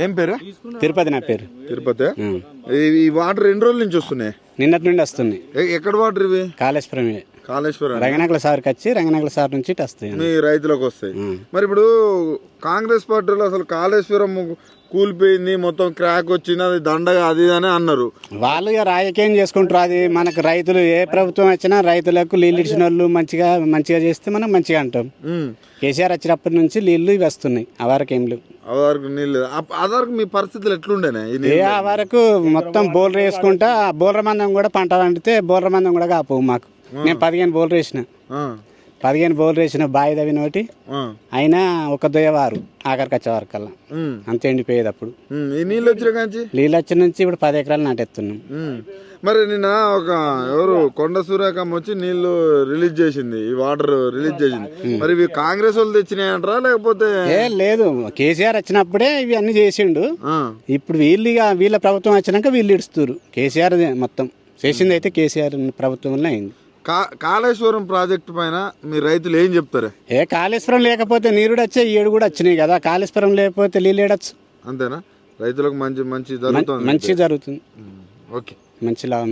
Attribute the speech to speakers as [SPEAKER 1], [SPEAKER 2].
[SPEAKER 1] ఏం పేరు?
[SPEAKER 2] తిరుపతి. నా పేరు
[SPEAKER 1] తిరుపతి. ఈ వాటర్ ఎన్ని రోజుల నుంచి వస్తున్నాయి?
[SPEAKER 2] నిన్నటి నుండి వస్తున్నాయి.
[SPEAKER 1] ఎక్కడ వాటర్ ఇవి?
[SPEAKER 2] కాళేశ్వరం.
[SPEAKER 1] కాళేశ్వరం
[SPEAKER 2] రంగనాయకుల సార్కి వచ్చి రంగనాయకుల సార్ నుంచి వస్తాయి,
[SPEAKER 1] మీ రైతులకు వస్తాయి. మరి ఇప్పుడు కాంగ్రెస్ పార్టీలో అసలు కాళేశ్వరం కూలిపోయింది, మొత్తం క్రాక్ వచ్చింది, అది దండగా అది అని అన్నారు.
[SPEAKER 2] వాళ్ళు రాజకీయం చేసుకుంటారు. అది మనకు రైతులు ఏ ప్రభుత్వం వచ్చినా రైతులకు నీళ్ళు ఇచ్చిన వాళ్ళు మంచిగా చేస్తే మనం మంచిగా అంటాం. కేసీఆర్ వచ్చినప్పటి నుంచి నీళ్లు ఇవి వస్తున్నాయి. ఆ వరకు ఏం లేవు.
[SPEAKER 1] నీళ్ళు అదరకు మీ పరిస్థితులు ఎట్లుండేనా?
[SPEAKER 2] ఆ వరకు మొత్తం బోర్లు వేసుకుంటా, బోర్ల మందం కూడా పంట పండితే బోర్ల మందం కూడా కాపు మాకు. నేను 15 బోర్లు వేసిన, 15 బోర్లు వేసిన బావి తవ్విన ఒకటి అయినా ఒక దొయ్యవారు ఆఖరికి వచ్చే వరకల్లా అంత ఎండిపోయేది. అప్పుడు
[SPEAKER 1] నీళ్ళు
[SPEAKER 2] వచ్చిన నుంచి ఇప్పుడు 10 ఎకరాలు నాటేస్తున్నాం.
[SPEAKER 1] మరి నిన్న ఒక ఎవరు కొండ సూర్యకమ్మ వచ్చి నీళ్లు రిలీజ్ చేసింది, ఈ వాటర్ రిలీజ్ చేసింది. మరి ఇవి కాంగ్రెస్ వాళ్ళు తెచ్చినాయంటారా లేకపోతే?
[SPEAKER 2] లేదు, కేసీఆర్ వచ్చినప్పుడే ఇవి అన్ని చేసిండు. ఇప్పుడు వీళ్ళ ప్రభుత్వం వచ్చినాక వీళ్ళు ఇడుస్తారు. కేసీఆర్ మొత్తం చేసింది అయితే కేసీఆర్ ప్రభుత్వంలో అయింది.
[SPEAKER 1] కాళేశ్వరం ప్రాజెక్టు పైన మీ రైతులు ఏం చెప్తారు?
[SPEAKER 2] కాళేశ్వరం లేకపోతే నీరు వచ్చే ఏడు కూడా వచ్చినాయి కదా, కాళేశ్వరం లేకపోతే నీళ్ళు ఏడచ్చు.
[SPEAKER 1] అంతేనా? రైతులకు మంచి
[SPEAKER 2] జరుగుతుంది.
[SPEAKER 1] ఓకే,
[SPEAKER 2] మంచి లాభం.